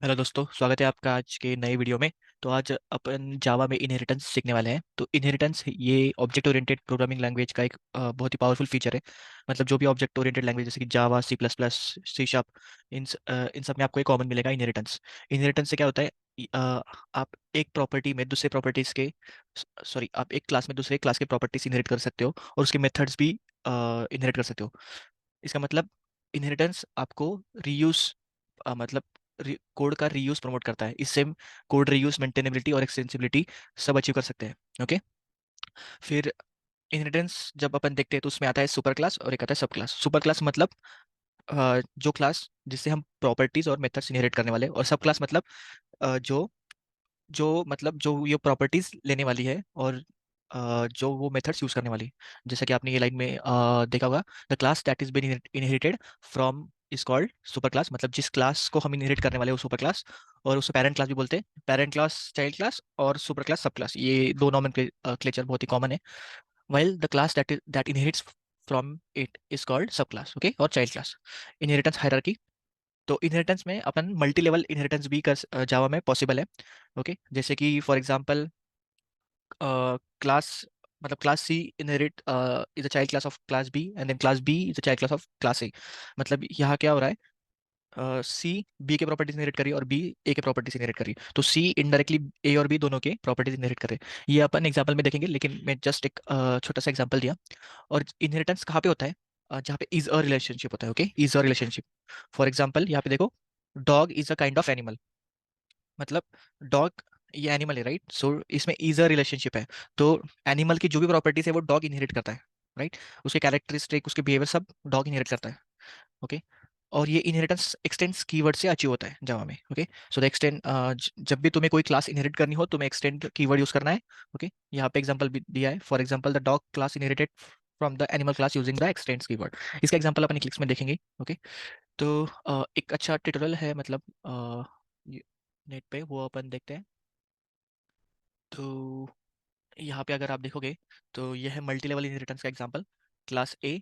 Hello दोस्तों, स्वागत है आपका आज के नए वीडियो में। तो आज अपन जावा में इनहेरिटेंस सीखने वाले हैं। तो इनहेरिटेंस ये ऑब्जेक्ट ओरिएंटेड प्रोग्रामिंग लैंग्वेज का एक बहुत ही पावरफुल फीचर है। मतलब जो भी ऑब्जेक्ट ओरिएंटेड लैंग्वेज जैसे कि Java, C plus plus, C sharp, इन सब में आपको एक कॉमन मिलेगा इनहेरिटेंस। इनहेरिटेंस से क्या होता है? आप एक प्रॉपर्टी में दूसरे प्रॉपर्टीज के सॉरी आप एक क्लास में दूसरे क्लास के प्रॉपर्टीज इनहेरिट कर सकते हो और उसके मेथड्स भी इनहेरिट कर सकते हो। इसका मतलब इनहेरिटेंस आपको रीयूज मतलब कोड का रीयूज प्रमोट करता है। इससे हम कोड रीयूज, मेंटेनेबिलिटी और एक्सटेंसिबिलिटी सब अचीव कर सकते हैं। ओके। फिर इनहेरिटेंस जब अपन देखते हैं तो उसमें आता है सुपर क्लास और एक आता है सब क्लास। सुपर क्लास मतलब जो क्लास जिससे हम प्रॉपर्टीज और मेथड्स इनहेरिट करने वाले हैं, और सब क्लास मतलब जो जो मतलब जो ये प्रॉपर्टीज लेने वाली है और जो वो मेथड्स यूज करने वाली है। जैसा कि आपने ये लाइन में देखा होगा, the class that is been inherited from is called super class. मतलब जिस क्लास को हम इनहेरिट करने वाले हैं वो सुपर क्लास, और उसे पेरेंट क्लास भी बोलते हैं। पेरेंट क्लास, चाइल्ड क्लास और सुपर क्लास, सब क्लास, ये दो नॉमेनक्लेचर बहुत ही कॉमन है। while the class that inherits from it is called सब क्लास, ओके, और चाइल्ड क्लास। Inheritance hierarchy. तो इनहेरिटेंस में अपन मल्टी लेवल इनहेरिटेंस भी कर जावा में पॉसिबल है। ओके, जैसे कि फॉर एग्जांपल क्लास मतलब class C inherit is a child class of class B and then class B is a child class of class A. मतलब यहाँ क्या हो रहा है, सी बी के प्रॉपर्टीज इनहेरिट करी और बी ए के प्रॉपर्टीज इनहेरिट करी, तो सी इनडायरेक्टली ए और बी दोनों के प्रॉपर्टीज इनहेरिट करे। ये अपन एग्जांपल में देखेंगे, लेकिन मैं जस्ट एक छोटा सा एग्जांपल दिया। और इनहेरिटेंस कहाँ पे होता है? जहाँ पे इज अ रिलेशनशिप होता है। Okay, is a relationship. For example यहाँ पे देखो, dog is a kind of animal. मतलब डॉग ये एनिमल है, राइट? सो इसमें इज अ रिलेशनशिप है। तो एनिमल की जो भी प्रॉपर्टीज है वो डॉग इनहेरिट करता है, राइट? उसके कैरेक्टरिस्टिक, उसके बिहेवियर सब डॉग इनहेरिट करता है। ओके। और ये इनहेरिटेंस एक्सटेंड्स कीवर्ड से अचीव होता है जावा में। ओके। सो द एक्सटेंड, जब भी तुम्हें कोई क्लास इनहेरिट करनी हो तुम्हें एक्सटेंड कीवर्ड यूज करना है। ओके। यहाँ पे एग्जांपल भी दिया है, for example the dog class inherited from the animal class using the x tends keyword. इसका एग्जांपल अपन क्लिक्स में देखेंगे। ओके। तो एक अच्छा ट्यूटोरियल है, मतलब नेट पे, वो अपन देखते हैं। तो यहाँ पे अगर आप देखोगे तो यह है मल्टी लेवल इनहेरिटेंस का example. Class A,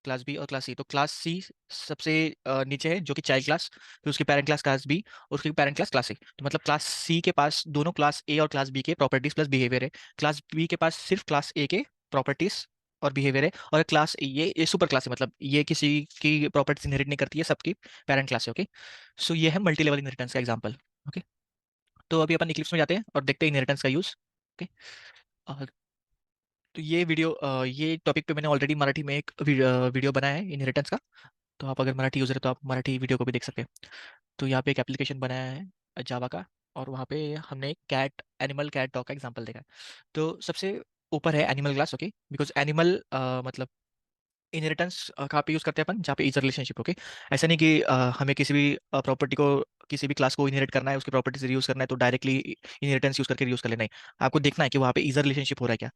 class B और क्लास सी। तो क्लास सी सबसे नीचे है, जो कि चाइल्ड क्लास। फिर उसकी पेरेंट क्लास क्लास बी, और उसकी पेरेंट क्लास क्लास ए। तो मतलब क्लास सी के पास दोनों क्लास ए और क्लास बी के प्रॉपर्टीज प्लस बिहेवियर है। क्लास बी के पास सिर्फ क्लास ए के प्रॉपर्टीज और बिहेवियर है। और क्लास ये सुपर क्लास है, मतलब ये किसी की प्रॉपर्टीज इनहेरिट नहीं करती है, सबकी पेरेंट क्लास है। ओके। सो ये है मल्टी लेवल इनहेरिटेंस का एग्जाम्पल। ओके। तो अभी अपन इक्लिप्स में जाते हैं और देखते हैं इनहेरिटेंस का यूज। ओके। तो ये टॉपिक पे मैंने ऑलरेडी मराठी में एक वीडियो बनाया है इनहेरिटेंस का। तो आप अगर मराठी यूज़र है तो आप मराठी वीडियो को भी देख सकते हैं। तो यहाँ पे एक एप्लीकेशन बनाया है जावा का, और वहाँ पे हमने कैट एनिमल कैट डॉग का एग्जांपल देखा है। तो सबसे ऊपर है animal class. Okay, because animal मतलब इनहेरिटेंस कहाँ पे यूज़ करते हैं अपन? जहाँ पे इज रिलेशनशिप। ओके। ऐसा नहीं कि हमें किसी भी प्रॉपर्टी को, किसी भी क्लास को इनहेरिट करना है, उसकी प्रॉपर्टी से यूज़ करना है तो डायरेक्टली इनहेरिटेंस यूज़ करके यूज़ कर लेना है। आपको देखना है कि वहाँ पे इज रिलेशनशिप हो रहा है क्या।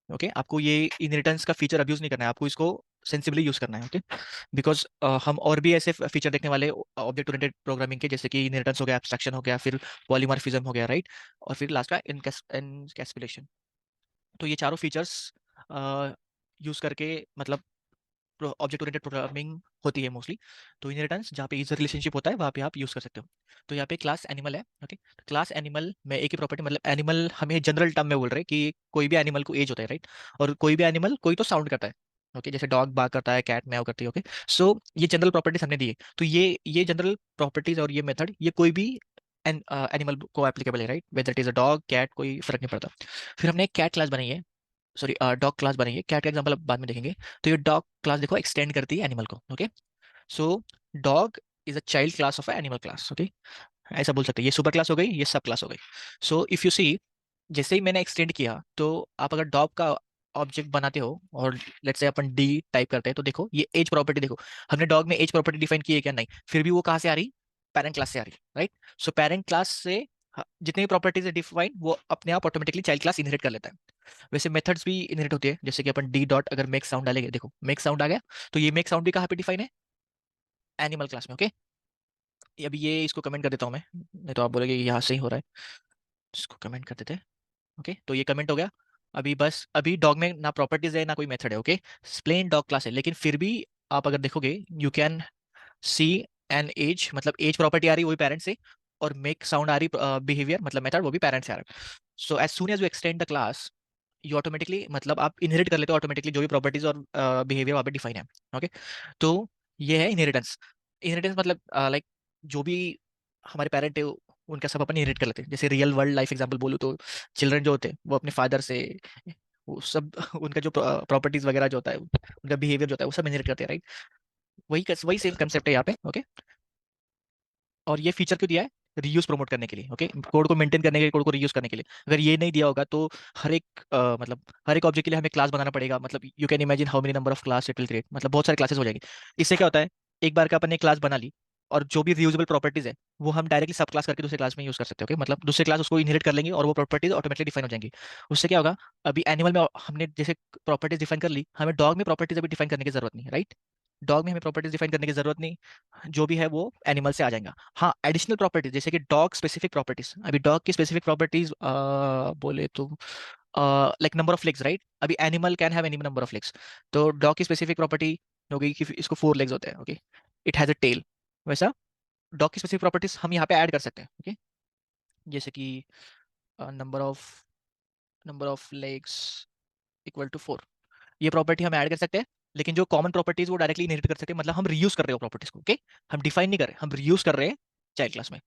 ओके। आपको ये इनहेरिटेंस का फीचर अब्यूज नहीं करना है, आपको इसको सेंसिबली यूज करना है। ओके। बिकॉज हम और भी ऐसे फीचर देखने वाले ऑब्जेक्ट ओरिएंटेड प्रोग्रामिंग के, जैसे कि इनहेरिटेंस हो गया, एब्स्ट्रक्शन हो गया, फिर पॉलीमॉर्फिज्म हो गया, राइट? और फिर लास्ट का इनकैप्सुलेशन। तो ये चारों फीचर्स यूज करके, मतलब ऑब्जेक्ट ओरिएंटेड प्रोग्रामिंग होती है मोस्टली। तो इनहेरिटेंस जहाँ पे इज रिलेशनशिप होता है वहाँ पे आप यूज कर सकते हो। तो यहाँ पे क्लास एनिमल है। ओके। क्लास एनिमल में एक ही प्रॉपर्टी, मतलब एनिमल हमें जनरल टर्म में बोल रहे हैं कि कोई भी एनिमल को एज होता है, राइट? और कोई भी एनिमल कोई तो साउंड करता है। ओके, जैसे डॉग बार्क करता है, कैट म्याऊ करती है। ओके। सो ये जनरल प्रॉपर्टीज हमने दी है। तो ये जनरल प्रॉपर्टीज और ये मेथड, ये कोई भी एनिमल को एप्लीकेबल है, right? Whether it is a dog, cat, कोई फर्क नहीं पड़ता। फिर हमने एक कैट क्लास बनाई है, सॉरी डॉग क्लास बनाइए। कैट का एग्जांपल अब बाद में देखेंगे। तो ये डॉग क्लास देखो एक्सटेंड करती है एनिमल को। Okay. So dog is a child class of animal class. Okay, ऐसा बोल सकते हैं। ये सुपर क्लास हो गई, ये सब क्लास हो गई। सो इफ यू सी, जैसे ही मैंने एक्सटेंड किया, तो आप अगर डॉग का ऑब्जेक्ट बनाते हो और let's say upon D type करते हैं, तो देखो ये एज प्रॉपर्टी देखो, हमने डॉग में एज प्रॉपर्टी डिफाइन की है क्या? नहीं। फिर भी वो कहाँ से आ रही? पेरेंट क्लास से आ रही, राइट? सो पेरेंट क्लास से जितनी भी प्रॉपर्टीज है डिफाइन, वो अपने आप ऑटोमेटिकली चाइल्ड क्लास इनहेरिट कर लेता है। वैसे मेथड्स भी इनहेरिट होती है, जैसे कि अपन डी डॉट अगर मेक साउंड डालेंगे, देखो मेक साउंड आ गया। तो ये मेक साउंड भी कहाँ पे डिफाइन है? एनिमल क्लास में। ओके। अभी ये इसको कमेंट कर देता हूँ मैं, नहीं तो आप बोलोगे ये यहाँ से ही हो रहा है। इसको कमेंट कर देते हैं। ओके, तो ये कमेंट हो गया। अभी बस अभी डॉग में ना प्रॉपर्टीज है ना कोई मेथड है। ओके, प्लेन डॉग क्लास है, लेकिन फिर भी आप अगर देखोगे you can see an age, मतलब एज प्रॉपर्टी आ रही है वही पेरेंट से, और मेक साउंड आ रही बिहेवियर मतलब मेथड, वो भी पेरेंट्स से आ रहा है। So as soon as you extend the class, you automatically मतलब आप इनहेरिट कर लेते हो ऑटोमेटिकली जो भी प्रॉपर्टीज और बिहेवियर वहाँ पे डिफाइन है। ओके, तो ये है इनहेरिटेंस। इनहेरिटेंस मतलब लाइक जो भी हमारे पेरेंट है उनका सब अपन इनहेरिट कर लेते हैं। जैसे रियल वर्ल्ड लाइफ एग्जांपल बोलूँ तो चिल्ड्रन जो होते हैं वो अपने फादर से वो सब उनका जो प्रॉपर्टीज वगैरह जो होता है, उनका बिहेवियर जो होता है वो सब इनहेरिट करते हैं, राइट। वही सेम कंसेप्ट है यहाँ पे। ओके, और ये फीचर क्यों दिया है? रीयूज प्रमोट करने के लिए। ओके, कोड को मेंटेन करने के लिए, कोड को रीयूज करने के लिए। अगर ये नहीं दिया होगा तो हर एक मतलब हर एक ऑब्जेक्ट के लिए हमें क्लास बनाना पड़ेगा। मतलब you can imagine how many number of class it will create, मतलब बहुत सारे क्लासेस हो जाएंगे। इससे क्या होता है, एक बार का अपन ने क्लास बना ली और जो भी रीयूजेबल प्रॉपर्टीज है वो हम डायरेक्टली सब क्लास करके दूसरे क्लास में यूज कर सकते हैं। ओके, मतलब दूसरे क्लास उसको इनहेरिट कर लेंगे और वो प्रॉपर्टीज ऑटोमेटिकली डिफाइन हो जाएंगी। उससे क्या होगा, अभी एनिमल में हमने जैसे प्रॉपर्टीज डिफाइन कर ली, हमें डॉग में प्रॉपर्टीज अभी डिफाइन करने की जरूरत नहीं, राइट। डॉग में हमें प्रॉपर्टीज डिफाइन करने की जरूरत नहीं, जो भी है वो एनिमल से आ जाएगा। हाँ, एडिशनल प्रॉपर्टीज जैसे कि डॉग स्पेसिफिक प्रॉपर्टीज, अभी डॉग की स्पेसिफिक प्रॉपर्टीज बोले तो like number of legs, right. अभी animal can have any number of legs, तो डॉग की स्पेसिफिक प्रॉपर्टी हो गई कि इसको 4 लेग्स होते हैं। Okay, it has a tail. वैसा डॉग की स्पेसिफिक प्रॉपर्टीज हम यहाँ पे ऐड कर सकते हैं। ओके, जैसे कि number of legs equal to 4, ये प्रॉपर्टी हम ऐड कर सकते हैं। लेकिन जो कॉमन प्रॉपर्टीज वो डायरेक्टली इनहेरिट कर सकते हैं, मतलब हम रीयूज कर रहे हो प्रॉपर्टीज को। ओके, हम डिफाइन नहीं कर रहे, हम रीयूज कर रहे हैं चाइल्ड क्लास में।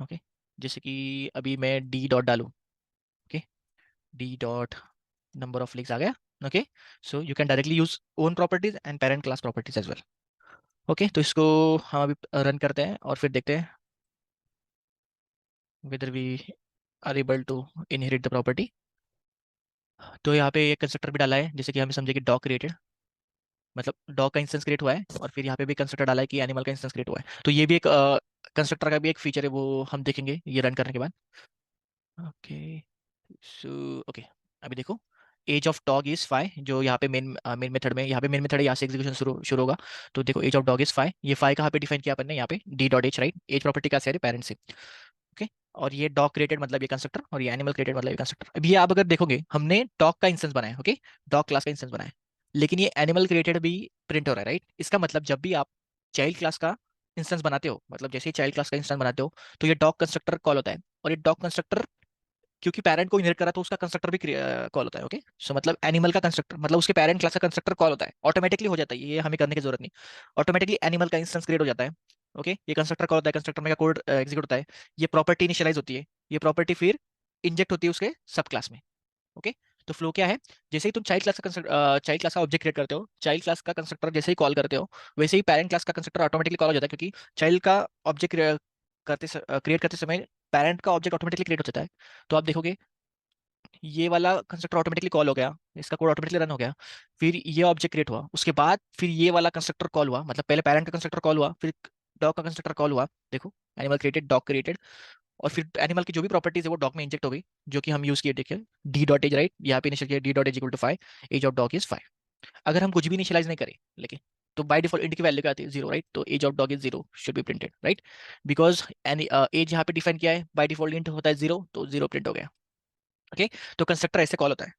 ओके, जैसे कि अभी मैं डी डॉट डालूं। Okay, D dot number of legs आ गया। Okay, so you can directly use own properties and parent class properties as well. Okay, तो इसको हम अभी रन करते हैं और फिर देखते हैं whether we are able to inherit the property। तो यहाँ पे एक कंस्ट्रक्टर भी डाला है, जैसे कि हमें समझे कि डॉग क्रिएटेड, मतलब डॉग का इंस्टेंस क्रिएट हुआ है और फिर यहाँ पे भी कंस्ट्रक्टर डाला है कि एनिमल का इंस्टेंस क्रिएट हुआ है। तो ये भी एक कंस्ट्रक्टर का भी एक फीचर है, वो हम देखेंगे ये रन करने के बाद। ओके, सो ओके, अभी देखो एज ऑफ डॉग इज 5, जो यहाँ पे मेन मेथड में, यहाँ पे मेन मेथड है, यहाँ से एग्जीक्यूशन शुरू शुरू होगा। तो देखो एज ऑफ डॉग इज 5, ये 5 कहाँ पे डिफाइन किया अपन ने, यहाँ पे d dot age, right. Age property का है पेरेंट से। ओके, और ये डॉग क्रिएटेड मतलब ये कंस्ट्रक्टर, और ये एनिमल क्रिएटेड मतलब ये कंस्ट्रक्टर। अब ये आप अगर देखोगे हमने डॉग का इंस्टेंस बनाया, ओके, डॉग क्लास का इंस्टेंस बनाया, लेकिन ये एनिमल क्रिएटेड भी प्रिंट हो रहा है, राइट। इसका मतलब जब भी आप चाइल्ड क्लास का इंस्टेंस बनाते हो, मतलब जैसे ही चाइल्ड क्लास का इंस्टेंस बनाते हो तो ये डॉग कंस्ट्रक्टर कॉल होता है। और ये डॉग कंस्ट्रक्टर क्योंकि पेरेंट को इनहेरिट करा तो उसका कंस्ट्रक्टर भी कॉल होता है। ओके, सो मतलब एनिमल का कंस्ट्रक्टर मतलब उसके पेरेंट क्लास का कंस्ट्रक्टर कॉल होता है, ऑटोमेटिकली हो जाता है, ये हमें करने की जरूरत नहीं, ऑटोमेटिकली एनिमल का इंस्टेंस क्रिएट हो जाता है। ओके, ये कंस्ट्रक्टर कॉल होता है, कंस्ट्रक्टर में का कोड एग्जीक्यूट होता है, ये प्रॉपर्टी इनिशियलाइज होती है, ये प्रॉपर्टी फिर इंजेक्ट होती है उसके सब क्लास में। ओके, तो फ्लो क्या है, जैसे ही तुम चाइल्ड क्लास का ऑब्जेक्ट क्रिएट करते हो, चाइल्ड क्लास का कंस्ट्रक्टर जैसे ही कॉल करते हो, वैसे ही पेरेंट क्लास का कंस्ट्रक्टर ऑटोमेटिकली कॉल हो जाता है, क्योंकि चाइल्ड का ऑब्जेक्ट क्रिएट करते समय पेरेंट का ऑब्जेक्ट ऑटोमेटिकली क्रिएट हो जाता है। तो आप देखोगे ये वाला कंस्ट्रक्टर ऑटोमेटिकली कॉल हो गया, इसका कोड ऑटोमेटिकली रन हो गया, फिर ये ऑब्जेक्ट क्रिएट हुआ, उसके बाद फिर ये वाला कंस्ट्रक्टर कॉल हुआ, मतलब पहले पेरेंट का कंस्ट्रक्टर कॉल हुआ, फिर डॉग का कंस्ट्रक्टर कॉल हुआ। देखो एनिमल क्रिएटेड, डॉग क्रिएटेड, और फिर एनिमल की जो भी प्रॉपर्टीज है वो डॉग में इंजेक्ट हो गई, जो कि हम यूज किए, देखिए डी डॉट एज, राइट, यहाँ पे इनिशियल किया d dot age equal to 5, age of dog is 5। अगर हम कुछ भी इनिशियलाइज नहीं करें लेकिन, तो बाय डिफॉल्ट इंट की वैल्यू क्या आती है, 0, राइट। तो age of dog is 0 should be printed, right, because any age यहाँ पे डिफाइन किया है, बाय डिफॉल्ट इंट होता है 0, तो 0 प्रिंट हो गया। ओके, तो कंस्ट्रक्टर ऐसे कॉल होता है।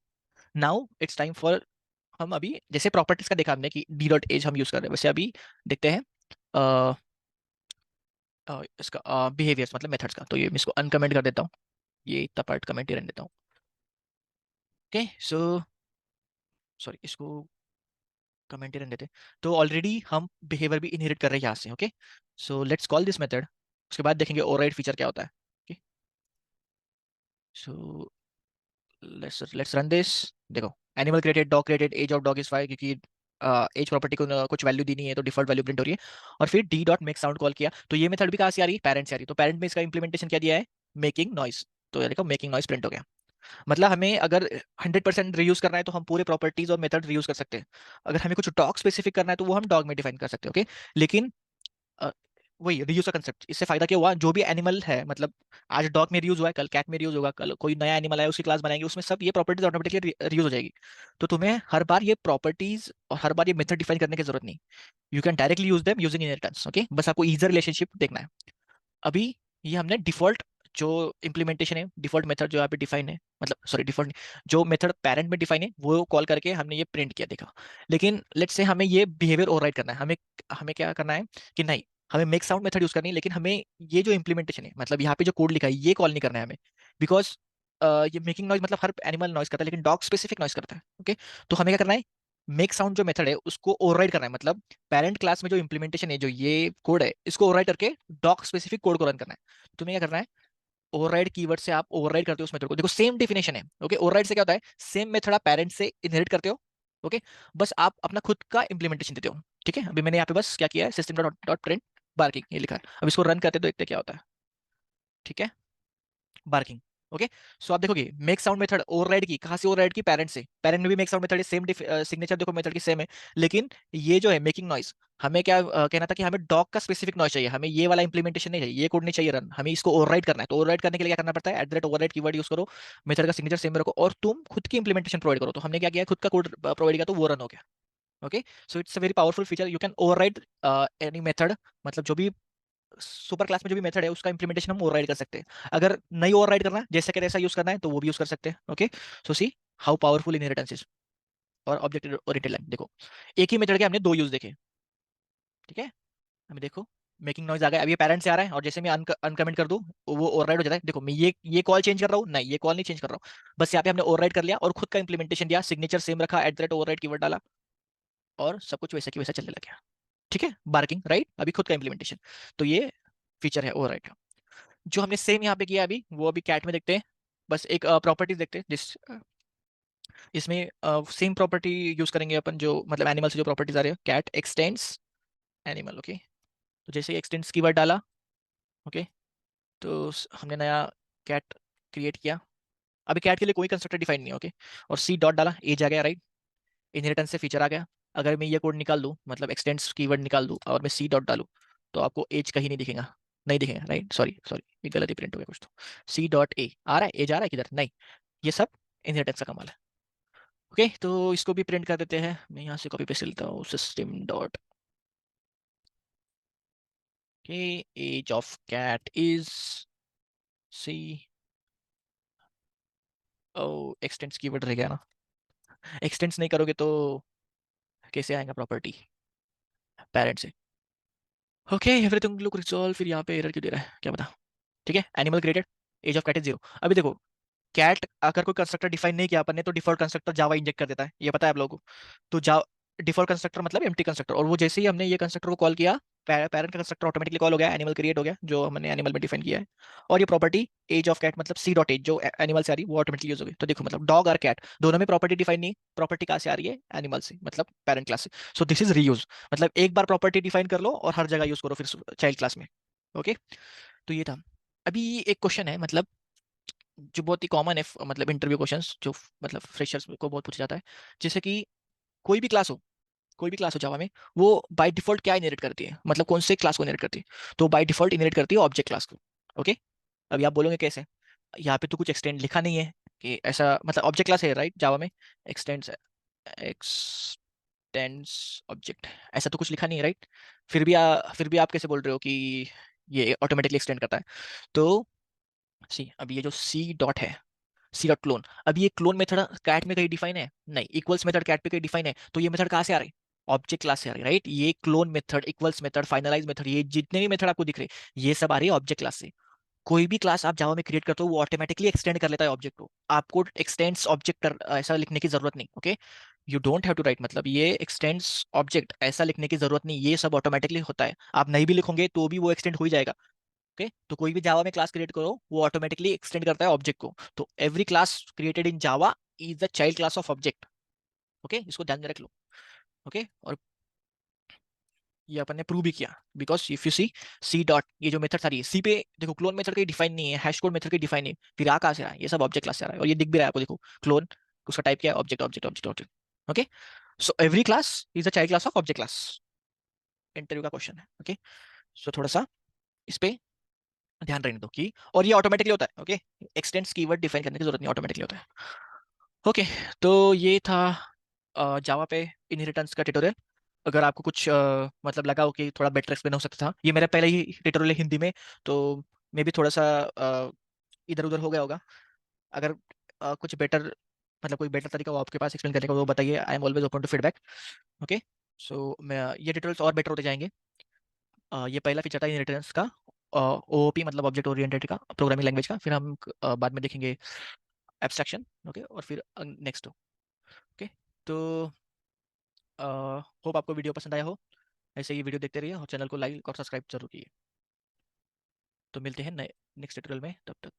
नाउ इट्स टाइम फॉर, हम अभी जैसे प्रॉपर्टीज का देखा हमने कि डी डॉट एज हम यूज कर रहे हैं, वैसे अभी देखते हैं इसका बिहेवियर्स मतलब मेथड्स का। तो ये मैं इसको अनकमेंट कर देता हूँ, ये इतना पार्ट कमेंट ही रहने देता हूँ। ओके, सो सॉरी, इसको कमेंट ही रहने देते। तो ऑलरेडी हम बिहेवियर भी इनहेरिट कर रहे हैं यहाँ से। Okay, so let's call this method, उसके बाद देखेंगे ओवरराइड फीचर क्या होता है। Okay, so let's run this. देखो animal created, dog created, age of dog is 5, क्योंकि एज प्रॉपर्टी को कुछ वैल्यू दी नहीं है तो डिफॉल्ट वैल्यू प्रिंट हो रही है। और फिर D dot make sound call किया, तो ये मेथड भी कहाँ से आ रही है, पेरेंट से आ रही है। तो पेरेंट में इसका इंप्लीमेंटेशन क्या दिया है, मेकिंग नॉइस। तो ये देखो मेकिंग नॉइस प्रिंट हो गया। मतलब हमें अगर 100% रीयूज करना है तो हम पूरे प्रॉपर्टीज और मेथड रीयूज कर सकते हैं। अगर हमें कुछ डॉग स्पेसिफिक करना है तो वो हम डॉग में डिफाइन कर सकते हैं। ओके, लेकिन अ, वही रीयूज का कंसेप्ट, इससे फायदा क्या हुआ, जो भी एनिमल है, मतलब आज डॉग में रीयूज हुआ है, कल कैट में रीयूज होगा, कल कोई नया एनिमल है उसकी क्लास बनाएंगे, उसमें सब ये प्रॉपर्टीज ऑटोमेटिकली रीयूज हो जाएगी। तो तुम्हें हर बार ये प्रॉपर्टीज और हर बार ये मेथड डिफाइन करने की जरूरत नहीं, you can directly use them using inheritance. Okay, बस आपको ईजर रिलेशनशिप देखना है। अभी ये हमने डिफॉल्ट जो इम्प्लीमेंटेशन है, डिफॉल्ट मेथड जो यहाँ पे डिफाइन है, मतलब सॉरी डिफॉल्ट जो मेथड पेरेंट में डिफाइन है वो कॉल करके हमने ये प्रिंट किया, देखा। लेकिन लेट्स से हमें ये बिहेवियर ओवरराइड करना है, हमें हमें क्या करना है कि नहीं, हमें मेक साउंड मेथड यूज करनी है, लेकिन हमें ये जो इम्प्लीमेंटेशन है, मतलब यहाँ पे जो कोड लिखा है ये कॉल नहीं करना है हमें, बिकॉज ये मेकिंग नॉइज मतलब हर एनिमल नॉइज करता है, लेकिन डॉग स्पेसिफिक नॉइज करता है। ओके, तो हमें क्या करना है, मेक साउंड जो मेथड है उसको ओवरराइड करना है, मतलब पेरेंट क्लास में जो इम्प्लीमेंटेशन है, जो ये कोड है, इसको ओवरराइड करके डॉग स्पेसिफिक कोड को रन करना है। तुम्हें क्या करना है, ओवरराइड कीवर्ड से आप ओवरराइड करते हो उस मेथड को। देखो सेम डेफिनेशन है। ओके, ओवरराइड से क्या होता है, सेम मेथड आप पेरेंट से इनहेरिट करते हो। ओके, बस आप अपना खुद का इंप्लीमेंटेशन देते हो। ठीक है, अभी मैंने यहाँ पे बस क्या किया है, system dot dot print barking ये लिखा है। अब इसको रन करते तो देखते क्या होता है। ठीक है, बार्किंग। ओके, सो आप देखोगे मेक साउंड मेथड ओवरराइड की, कहां से ओवरराइड की, पेरेंट से। पेरेंट में भी मेक साउंड मेथड है, सेम सिग्नेचर देखो मेथड की सेम है, लेकिन ये जो है मेकिंग नॉइज, हमें क्या कहना था कि हमें डॉग का स्पेसिफिक नॉइज चाहिए, हमें ये वाला इंप्लीमेंटेशन नहीं चाहिए, ये कोड नहीं चाहिए रन, हमें इसको ओवरराइड करना है। तो ओवरराइड करने के लिए क्या करना पड़ता है, @, ओवरराइड कीवर्ड यूज करो, मेथड का सिग्नेचर सेम रखो, और तुम खुद की इंप्लीमेंटेशन प्रोवाइड करो। तो हमने क्या किया, खुद का कोड प्रोवाइड किया, तो वो रन हो गया। Okay, so it's a very powerful feature, you can override any method, मतलब जो भी सुपर क्लास में जो भी मेथड है उसका इंप्लीमेंटेशन हम ओवरराइड कर सकते हैं। अगर नहीं ओवरराइड करना है, जैसा कि जैसा यूज करना है, तो वो भी यूज कर सकते हैं। Okay, so see how powerful inheritance is. और ऑब्जेक्ट ओरिएंटेड लर्निंग देखो, एक ही मेथड के हमने दो यूज देखे। ठीक है, हमें देखो मेकिंग नॉइज आ गया, अब ये पेरेंट से आ रहा है, और जैसे मैं अनकमेंट कर दूं वो ओवरराइड हो जाता है। देखो मैं ये कॉल चेंज कर रहा हूँ, नहीं ये कॉल नहीं चेंज कर रहा हूँ, बस यहाँ पे हमने ओवरराइड कर लिया और खुद का इंप्लीमेंटेशन दिया, सिग्नेचर सेम रखा, ओवरराइड कीवर्ड डाला, और सब कुछ वैसा की वैसा चलने लग गया। ठीक है, बार्किंग राइट, अभी खुद का इंप्लीमेंटेशन। तो ये फीचर है ओवरराइड। जो हमने सेम यहाँ पे किया अभी, वो अभी कैट में देखते हैं। बस एक प्रॉपर्टीज देखते हैं जिस इसमें सेम प्रॉपर्टी यूज करेंगे अपन, जो मतलब एनिमल से जो प्रॉपर्टीज आ रही है, कैट एक्सटेंड्स एनिमल। ओके, तो जैसे ही एक्सटेंड्स कीवर्ड डाला, ओके, तो हमने नया कैट क्रिएट किया। अभी कैट के लिए कोई कंस्ट्रक्टर डिफाइन नहीं है। ओके, और सी डॉट डाला, एज आ गया राइट, इनहेरिटेंस से फीचर आ गया। अगर मैं ये कोड निकाल दूं, मतलब एक्सटेंड्स कीवर्ड निकाल दूं, और मैं सी डॉट डालूं, तो आपको एज कहीं नहीं दिखेगा, नहीं दिखेगा राइट, सॉरी सॉरी, ये गलती प्रिंट हो गया कुछ। तो सी डॉट ए आ रहा है, एज आ रहा है किधर, नहीं, ये सब इनहेरिटेंस का कमाल है। ओके, तो इसको भी प्रिंट कर देते हैं, मैं यहाँ से कॉपी पेस्ट लेता हूँ, सिस्टम डॉट के एज ऑफ कैट इज सी। ओ, एक्सटेंड्स कीवर्ड रह गया ना, एक्सटेंड्स नहीं करोगे तो कैसे आएगा प्रॉपर्टी पेरेंट से। ओके, एवरीथिंग लुक रिजॉल्व, फिर यहाँ पे एरर क्यों दे रहा है क्या पता। ठीक है, animal created, age of cat is 0। अभी देखो कैट अगर कोई कंस्ट्रक्टर डिफाइन नहीं किया अपन ने, तो डिफॉल्ट कंस्ट्रक्टर जावा इंजेक्ट कर देता है, ये पता है आप लोगों को। तो जा डिफॉल्ट कंस्ट्रक्टर मतलब एम्प्टी कंस्ट्रक्टर, और वो जैसे ही हमने ये कंस्ट्रक्टर को कॉल किया, पेरेंट का कंस्ट्रक्टर ऑटोमेटिकली कॉल हो गया, एनिमल क्रिएट हो गया जो हमने एनिमल में डिफाइन किया है। और ये प्रॉपर्टी एज ऑफ कैट मतलब सी डॉट एज जो एनिमल से आ रही है वो ऑटोमेटिकली यूज हो गई। तो देखो मतलब डॉग और कैट दोनों में प्रॉपर्टी डिफाइन नहीं, प्रॉपर्टी कहाँ से आ रही है, एनिमल से, मतलब पेरेंट क्लास से। सो दिस इज रीयूज, मतलब एक बार प्रॉपर्टी डिफाइन कर लो और हर जगह यूज करो फिर चाइल्ड क्लास में। ओके, तो ये था। अभी एक क्वेश्चन है, मतलब जो बहुत ही कॉमन है, मतलब इंटरव्यू क्वेश्चंस जो मतलब फ्रेशर्स को बहुत पूछा जाता है, जैसे कि कोई भी क्लास हो, कोई भी क्लास हो जावा में, वो बाय डिफॉल्ट क्या इनहेरिट करती है, मतलब कौन से क्लास को इनहेरिट करती है, तो बाय डिफॉल्ट इनहेरिट करती है ऑब्जेक्ट क्लास को। ओके, अभी आप बोलोगे कैसे, यहाँ पे तो कुछ एक्सटेंड लिखा नहीं है कि ऐसा, मतलब ऑब्जेक्ट क्लास है राइट जावा में, एक्सटेंड्स एक्सटेंड्स ऑब्जेक्ट, ऐसा तो कुछ लिखा नहीं है राइट, फिर भी आप कैसे बोल रहे हो कि ये ऑटोमेटिकली एक्सटेंड करता है। तो सी, अभी ये जो सी डॉट है, सी डॉट क्लोन, अब ये क्लोन मेथड कैट में कहीं डिफाइन है नहीं, इक्वल्स मेथड कैट पे कहीं डिफाइन है, तो ये मेथड कहाँ से आ रही है, ऑब्जेक्ट क्लास से आ रही है राइट। ये clone method, equals method, finalize method, ये जितने भी मेथड आपको दिख रहे हैं ये सब आ रही है ऑब्जेक्ट क्लास से। कोई भी क्लास आप जावा में क्रिएट करते हो वो ऑटोमेटिकली एक्सटेंड कर लेता है ऑब्जेक्ट को, आपको एक्सटेंड्स ऑब्जेक्ट ऐसा लिखने की जरूरत नहीं। Okay, you don't have to write, मतलब ये एक्सटेंड्स ऑब्जेक्ट ऐसा लिखने की जरूरत नहीं, ये सब ऑटोमेटिकली होता है, आप नहीं भी लिखोगे तो भी वो एक्सटेंड हो ही जाएगा। ओके, तो कोई भी जावा में क्लास क्रिएट करो वो ऑटोमेटिकली एक्सटेंड करता है ऑब्जेक्ट को। तो every class created in Java is the child class of object. Okay, इसको ध्यान में रख लो। ओके, और ये अपन ने प्रूव भी किया, because if you see c dot, ये जो मेथड सारी है सी पे, देखो क्लोन मेथड का डिफाइन नहीं है, हैश कोड मेथड का डिफाइन नहीं, फिर आ कहाँ से रहा है, ये सब ऑब्जेक्ट क्लास से आ रहा है, और ये दिख भी रहा है आपको, देखो क्लोन, उसका टाइप क्या है, object object object object. Okay, so every class is the child class of object class, interview का क्वेश्चन है। ओके, सो थोड़ा सा इस पे ध्यान रखने दो कि, और ये ऑटोमेटिकली होता है। ओके, एक्सटेंड्स कीवर्ड डिफाइन करने की जरूरत नहीं, ऑटोमेटिकली होता है। ओके, तो ये था जावा पे इनहेरिटेंस का ट्यूटोरियल। अगर आपको कुछ मतलब लगा हो कि थोड़ा बेटर एक्सप्लेन हो सकता था, ये मेरा पहले ही ट्यूटोरियल है हिंदी में, तो मे भी थोड़ा सा इधर उधर हो गया होगा। अगर कुछ बेटर, मतलब कोई बेटर तरीका हो आपके पास एक्सप्लेन करने का, वो बताइए, I am always open to feedback. Okay, so मैं ये ट्यूटोरियल्स और बेटर होते जाएंगे। ये पहला फीचर था इनहेरिटेंस का, ओओपी मतलब ऑब्जेक्ट ओरिएंटेड का प्रोग्रामिंग लैंग्वेज का। फिर हम बाद में देखेंगे एब्स्ट्रैक्शन, ओके, और फिर नेक्स्ट, ओके। तो होप आपको वीडियो पसंद आया हो। ऐसे ही वीडियो देखते रहिए और चैनल को लाइक और सब्सक्राइब जरूर कीजिए। तो मिलते हैं नए नेक्स्ट ट्यूटोरियल में, तब तक।